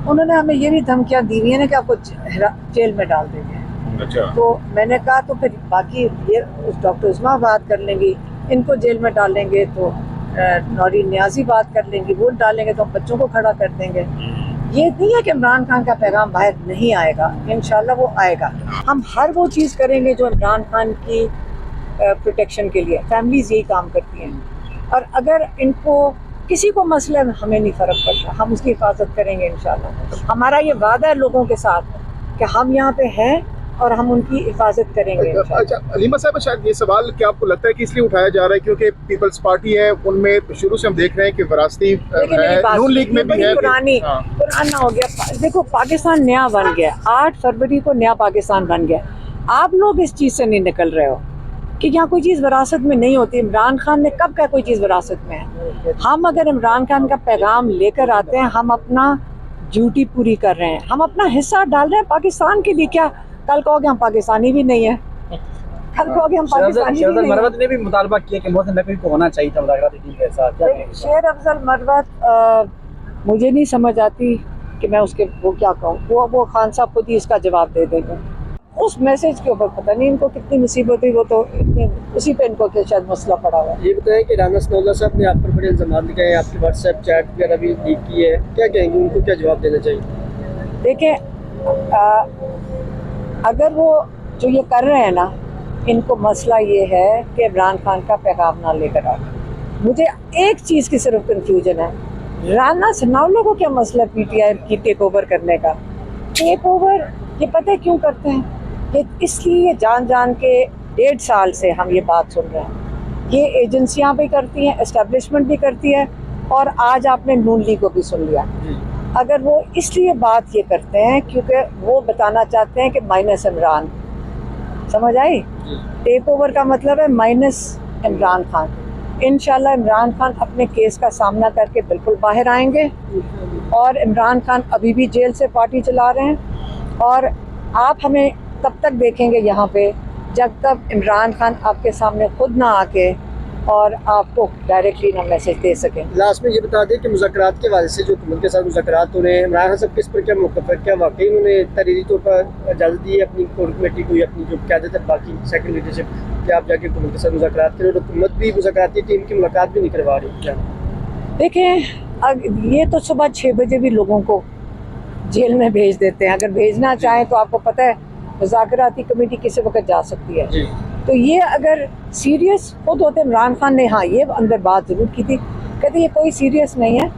उन्होंने हमें ये भी धमकियां दी हुई है ना कि आपको जेल में डाल देंगे। अच्छा। तो मैंने कहा तो फिर बाकी ये उस डॉक्टर उस्मा बात कर लेंगी, इनको जेल में डालेंगे तो नौरीन न्याजी बात कर लेंगी, वो डालेंगे तो हम बच्चों को खड़ा कर देंगे। ये नहीं है कि इमरान खान का पैगाम बाहर नहीं आएगा, इंशाल्लाह वो आएगा। हम हर वो चीज़ करेंगे जो इमरान खान की प्रोटेक्शन के लिए। फैमिलीज यही काम करती हैं और अगर इनको किसी को मसला है, हमें नहीं फ़र्क पड़ता, हम उसकी हिफाजत करेंगे इंशाल्लाह। हमारा ये वादा है लोगों के साथ कि हम यहाँ पे हैं और हम उनकी हिफाजत करेंगे। अच्छा हलीमा साहब, शायद ये सवाल क्या आपको लगता है कि इसलिए उठाया जा रहा है क्योंकि पीपल्स पार्टी है, उनमें शुरू से हम देख रहे हैं कि विरासती है, नून लीग में भी है, पुराना हो गया। देखो पाकिस्तान नया बन गया, 8 फरवरी को नया पाकिस्तान बन गया। आप लोग इस चीज़ से नहीं निकल रहे हो कि यहाँ कोई चीज़ विरासत में नहीं होती। इमरान खान ने कब कहा कोई चीज़ विरासत में है? हम अगर इमरान खान का पैगाम लेकर आते हैं, हम अपना ड्यूटी पूरी कर रहे हैं, हम अपना हिस्सा डाल रहे हैं पाकिस्तान के लिए। क्या कल कहोगे हम पाकिस्तानी भी नहीं है? कल कहोगे हम पाकिस्तानी भी नहीं है? मरवत ने भी मुतालबा किया कि मोहसिन नकवी को होना चाहिए था मुज़ाकराती टीम के साथ। शेर अफजल मरवत मुझे नहीं समझ आती कि मैं उसके वो क्या कहूँ। वो खान साहब खुद ही इसका जवाब दे देंगे। उस मैसेज के ऊपर पता नहीं इनको कितनी मुसीबत हुई, वो तो उसी पे इनको शायद मसला पड़ा हुआ है। ये बताएं कि राना सनाउल्लाह साहब ने आप पर बड़े इल्ज़ाम लगाए हैं, आपकी व्हाट्सएप चैट वगैरह भी लीक की है, क्या कहेंगे, उनको क्या जवाब देना चाहिए? देखिए अगर वो जो ये कर रहे हैं ना, इनको मसला ये है कि इमरान खान का पैगाम ना लेकर आ। मुझे एक चीज़ की सिर्फ कंफ्यूजन है, राना सनाउल्लाह को क्या मसला पीटीआई की टेक ओवर करने का? टेक ओवर ये पता है क्यों करते हैं? ये इसलिए जान जान के 1.5 साल से हम ये बात सुन रहे हैं। ये एजेंसियां भी करती हैं, एस्टेब्लिशमेंट भी करती है, और आज आपने नून लीग को भी सुन लिया। अगर वो इसलिए बात ये करते हैं क्योंकि वो बताना चाहते हैं कि माइनस इमरान, समझ आई? टेक ओवर का मतलब है माइनस इमरान खान। इंशाल्लाह इमरान खान अपने केस का सामना करके बिल्कुल बाहर आएंगे, और इमरान खान अभी भी जेल से पार्टी चला रहे हैं। और आप हमें तब तक देखेंगे यहाँ पे जब तक इमरान खान आपके सामने खुद ना आके और आपको डायरेक्टली ना मैसेज दे सकें। लास्ट में ये बता दें कि मुज़ाकरात के वाले से जो हुकूमत के साथ मुज़ाकरात हो रहे हैं, इमरान खान साहब किस पर क्या मौक़िफ़ है? क्या वाकई उन्होंने तहरीरी तौर पर इजाज़त दी है अपनी कोर कमेटी को या अपनी जो क़यादत है बाकी सेकंड लीडरशिप कि आप जाके हुकूमत के साथ मुज़ाकरात करें, और हुकूमत भी मुज़ाकराती टीम की मुलाकात भी नहीं करवा रही? क्या देखें, ये तो सुबह 6 बजे भी लोगों को जेल में भेज देते हैं। अगर भेजना चाहें तो आपको पता है मुज़ाकराती कमेटी किसी वक्त जा सकती है। तो ये अगर सीरियस खुद होते इमरान खान ने, हाँ ये अंदर बात ज़रूर की थी, कहते ये कोई सीरियस नहीं है,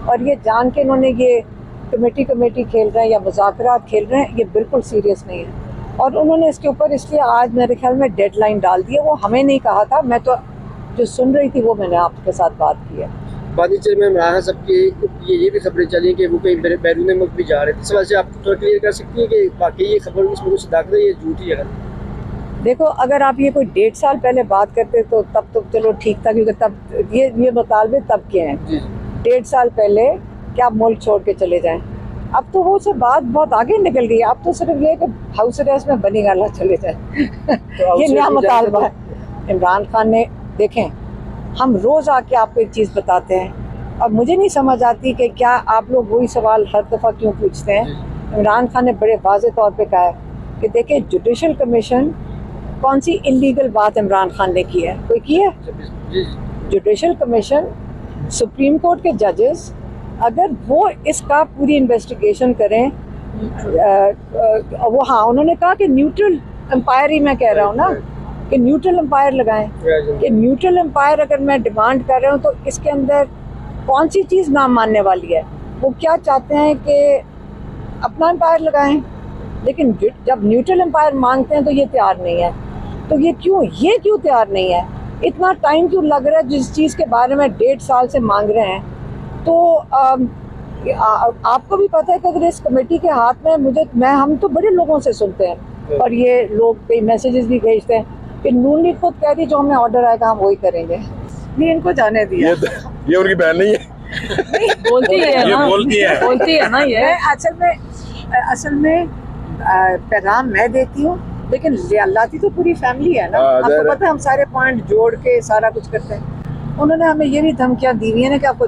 और ये जान के इन्होंने ये कमेटी खेल रहे हैं या मुज़ाकरात खेल रहे हैं, ये बिल्कुल सीरियस नहीं है। और उन्होंने इसके ऊपर इसलिए आज मेरे ख्याल में डेडलाइन डाल दी है। वो हमें नहीं कहा था, मैं तो जो सुन रही थी वो मैंने आपके साथ बात की है। बादीचर में इमरान साहब की ये भी खबरें चली कि वो कहीं बैरून मुल्क भी जा रहे थे। इस वजह से आप थोड़ा क्लियर कर सकती हैं कि वाकई ये खबर इसमें कुछ सदाकत है, ये झूठी है? देखो अगर आप ये कोई 1.5 साल पहले बात करते तो तब तो चलो ठीक था, क्योंकि तब ये मुतालबे तब के हैं। 1.5 साल पहले क्या आप मुल्क छोड़ के चले जाएं? अब तो वो सब बात बहुत आगे निकल गई। अब तो सिर्फ ये कि हाउस अरेस्ट में बनी गाला चले जाए ये नया मुतालबा है। इमरान खान ने, देखें हम रोज़ आके आपको एक चीज़ बताते हैं, और मुझे नहीं समझ आती कि क्या आप लोग वही सवाल हर दफ़ा क्यों पूछते हैं। इमरान खान ने बड़े वाज़ेह तौर पे कहा है कि देखिए जुडिशल कमीशन, कौन सी इलीगल बात इमरान खान ने की है? कोई की है? जुडिशल कमीशन, सुप्रीम कोर्ट के जजेस, अगर वो इसका पूरी इन्वेस्टिगेशन करें, वो हाँ उन्होंने कहा कि न्यूट्रल एम्पायर ही मैं कह रहा हूँ ना कि न्यूट्रल एम्पायर लगाएं, कि न्यूट्रल एम्पायर अगर मैं डिमांड कर रहा हूँ तो इसके अंदर कौन सी चीज़ ना मानने वाली है? वो क्या चाहते हैं कि अपना एम्पायर लगाएं, लेकिन जब न्यूट्रल एम्पायर मांगते हैं तो ये तैयार नहीं है। तो ये क्यों तैयार नहीं है? इतना टाइम क्यों लग रहा है जिस चीज़ के बारे में 1.5 साल से मांग रहे हैं? तो आपको भी पता है कि अगर इस कमेटी के हाथ में हम तो बड़े लोगों से सुनते हैं, और ये लोग कई मैसेजेस भी भेजते हैं कि नून लीग खुद कह दी जो हमें ऑर्डर आएगा हम वही करेंगे। नहीं, इनको जाने दिया। ये उनकी बहन नहीं है? नहीं, बोलती है ना ये असल में पैगाम मैं देती हूँ, लेकिन लाती तो पूरी फैमिली है ना। आपको पता है हम सारे पॉइंट जोड़ के सारा कुछ करते हैं। उन्होंने हमें ये भी धमकियां दी हुई है ना कि आपको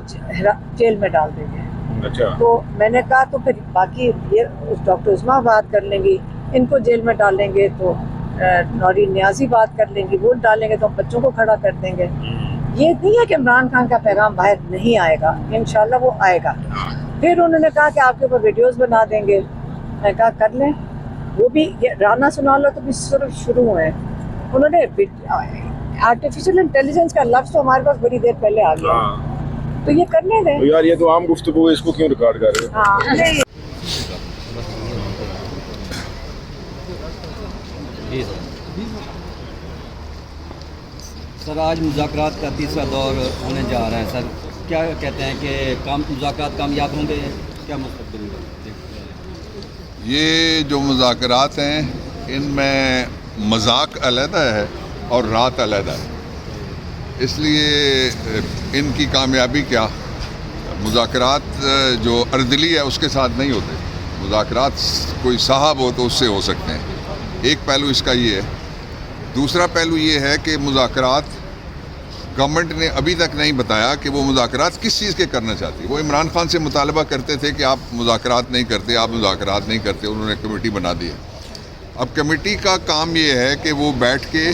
जेल में डाल देंगे। अच्छा। तो मैंने कहा तो फिर बाकी ये उस डॉक्टर उस्मा बात कर लेंगी, इनको जेल में डालेंगे तो नौरी न्याजी बात कर लेंगी, वो डालेंगे तो हम बच्चों को खड़ा कर देंगे। ये नहीं है कि इमरान खान का पैगाम बाहर नहीं आएगा, इंशाल्लाह वो आएगा। फिर उन्होंने कहा कि आपके ऊपर वीडियोस बना देंगे। मैं कहा कर लें, वो भी राना सुना लो तो भी सिर्फ शुरू हुए हैं। उन्होंने आर्टिफिशियल इंटेलिजेंस का लफ्ज़ तो हमारे पास बड़ी देर पहले आ गया, तो ये करने दें। यार ये तो आम गुफ्तगू है, इसको क्यों रिकॉर्ड कर रहे हो? हाँ नहीं सर, आज मुज़ाकरात का तीसरा दौर होने जा रहा है सर, क्या कहते हैं कि मुज़ाकरात कामयाब होंगे, क्या मुस्तक़बिल है? ये जो मुज़ाकरात हैं इनमें मजाक अलहदा है और रात अलहदा है, इसलिए इनकी कामयाबी क्या, मुज़ाकरात जो अर्दली है उसके साथ नहीं होते, मुज़ाकरात कोई साहब हो तो उससे हो सकते हैं। एक पहलू इसका ये है। दूसरा पहलू ये है कि मुज़ाकरात गवर्नमेंट ने अभी तक नहीं बताया कि वो मुज़ाकरात किस चीज़ के करना चाहती है। वो इमरान खान से मुतालबा करते थे कि आप मुज़ाकरात नहीं करते, आप मुज़ाकरात नहीं करते, उन्होंने कमेटी बना दी है। अब कमेटी का काम ये है कि वो बैठ के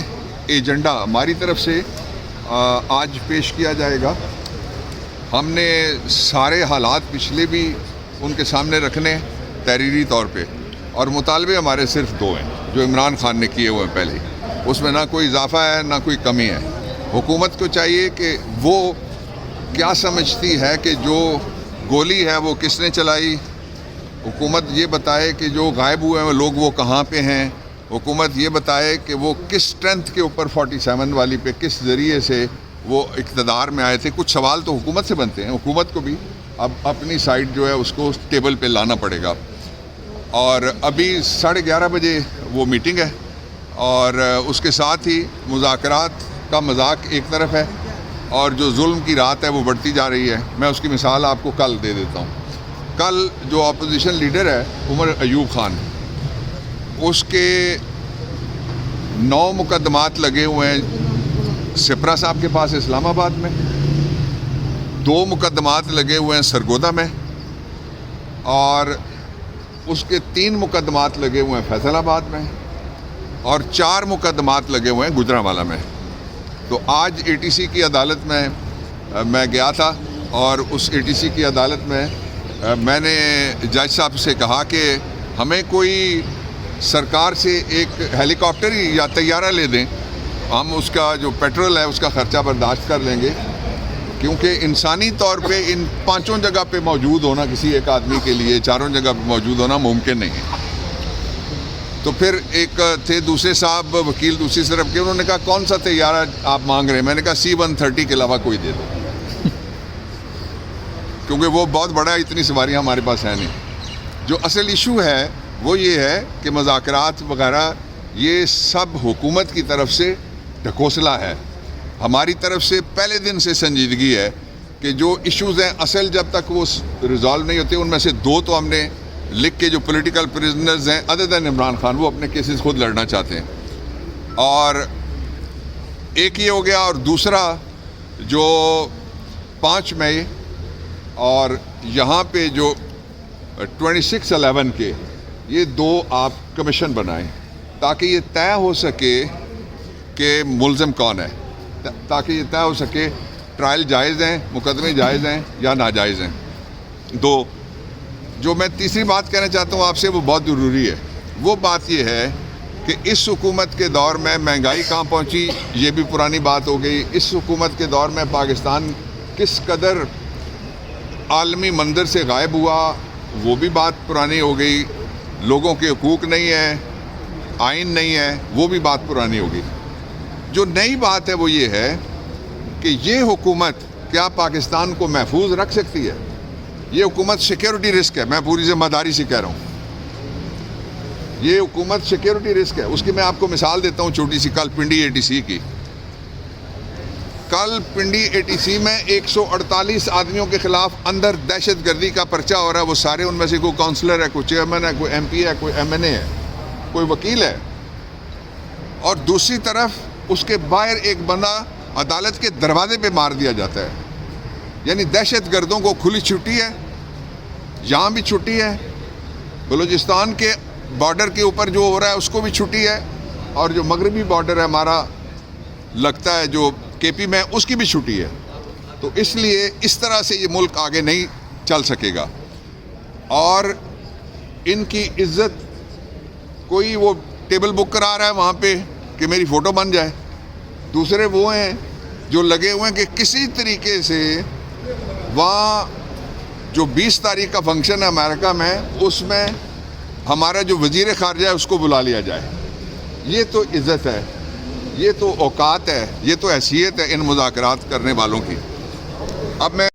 एजेंडा हमारी तरफ से आज पेश किया जाएगा। हमने सारे हालात पिछले भी उनके सामने रखने तहरीरी तौर पे, और मुतालबे हमारे सिर्फ दो हैं जो इमरान खान ने किए हुए हैं पहले, उसमें ना कोई इजाफा है ना कोई कमी है। हुकूमत को चाहिए कि वो क्या समझती है कि जो गोली है वो किसने चलाई, हुकूमत ये बताए कि जो गायब हुए हैं लोग वो कहाँ पे हैं, हुकूमत ये बताए कि वो किस स्ट्रेंथ के ऊपर 47 वाली पे किस ज़रिए से वो इक़्तिदार में आए थे। कुछ सवाल तो हुकूमत से बनते हैं, हुकूमत को भी अब अपनी साइड जो है उसको टेबल पे लाना पड़ेगा। और अभी 11:30 बजे वो मीटिंग है, और उसके साथ ही मुज़ाकरात का मजाक एक तरफ है और जो जुल्म की रात है वो बढ़ती जा रही है। मैं उसकी मिसाल आपको कल दे देता हूँ। कल जो अपोजिशन लीडर है उमर अयूब खान, उसके 9 मुकदमात लगे हुए हैं सिपरा साहब के पास इस्लामाबाद में, 2 मुकदमात लगे हुए हैं सरगोदा में, और उसके 3 मुकदमात लगे हुए हैं फैसलाबाद में, और 4 मुकदमात लगे हुए हैं गुजरांवाला में। तो आज एटीसी की अदालत में मैं गया था, और उस एटीसी की अदालत में मैंने जज साहब से कहा कि हमें कोई सरकार से एक हेलीकॉप्टर या तैयारा ले दें, हम उसका जो पेट्रोल है उसका ख़र्चा बर्दाश्त कर लेंगे, क्योंकि इंसानी तौर पे इन 5 जगह पे मौजूद होना किसी एक आदमी के लिए 4 जगह पे मौजूद होना मुमकिन नहीं है। तो फिर एक थे दूसरे साहब वकील दूसरी तरफ के, उन्होंने कहा कौन सा तैयारा आप मांग रहे हैं? मैंने कहा C-130 के अलावा कोई दे दो, क्योंकि वो बहुत बड़ा है, इतनी सवारियां हमारे पास है नहीं। जो असल इशू है वो ये है कि मुज़ाकरात वगैरह ये सब हुकूमत की तरफ से ढकोसला है। हमारी तरफ से पहले दिन से संजीदगी है कि जो इश्यूज़ हैं असल जब तक वो रिजॉल्व नहीं होते, उनमें से 2 तो हमने लिख के जो पॉलिटिकल प्रिजनर्स हैं अदर दैन इमरान खान, वो अपने केसेस खुद लड़ना चाहते हैं, और एक ये हो गया। और दूसरा जो 5 मई और यहाँ पे जो 26/11 के ये 2 आप कमीशन बनाएं ताकि ये तय हो सके कि मुलज़िम कौन है, ताकि ये तय हो सके ट्रायल जायज़ हैं, मुकदमे जायज़ हैं या नाजायज़ हैं। 2 जो मैं तीसरी बात कहना चाहता हूँ आपसे, वो बहुत ज़रूरी है। वो बात ये है कि इस हुकूमत के दौर में महंगाई कहाँ पहुँची, ये भी पुरानी बात हो गई। इस हुकूमत के दौर में पाकिस्तान किस कदर आलमी मंजर से गायब हुआ, वो भी बात पुरानी हो गई। लोगों के हकूक़ नहीं है, आइन नहीं है, वो भी बात पुरानी होगी। जो नई बात है वो ये है कि ये हुकूमत क्या पाकिस्तान को महफूज रख सकती है? ये हुकूमत सिक्योरिटी रिस्क है, मैं पूरी ज़िम्मेदारी से कह रहा हूँ। ये हुकूमत सिक्योरिटी रिस्क है। उसकी मैं आपको मिसाल देता हूँ छोटी सी, कल पिंडी ATC की। कल पिंडी ATC में 148 आदमियों के ख़िलाफ़ अंदर दहशत गर्दी का पर्चा हो रहा है। वो सारे उनमें से कोई काउंसलर है, कोई चेयरमैन है, कोई MP है, कोई MNA है, कोई वकील है। और दूसरी तरफ उसके बाहर एक बंदा अदालत के दरवाजे पे मार दिया जाता है। यानी दहशत गर्दों को खुली छुट्टी है यहाँ भी छुट्टी है, बलूचिस्तान के बॉर्डर के ऊपर जो हो रहा है उसको भी छुट्टी है, और जो मगरबी बॉर्डर है हमारा लगता है जो केपी में, उसकी भी छुट्टी है। तो इसलिए इस तरह से ये मुल्क आगे नहीं चल सकेगा। और इनकी इज्जत, कोई वो टेबल बुक करा रहा है वहाँ पे कि मेरी फ़ोटो बन जाए, दूसरे वो हैं जो लगे हुए हैं कि किसी तरीके से वहाँ जो 20 तारीख का फंक्शन है अमेरिका में, उसमें हमारा जो वज़ीर ख़ारजा है उसको बुला लिया जाए। ये तो इज़्ज़त है, ये तो औकात है, ये तो हैसियत है इन मुज़ाकरात करने वालों की। अब मैं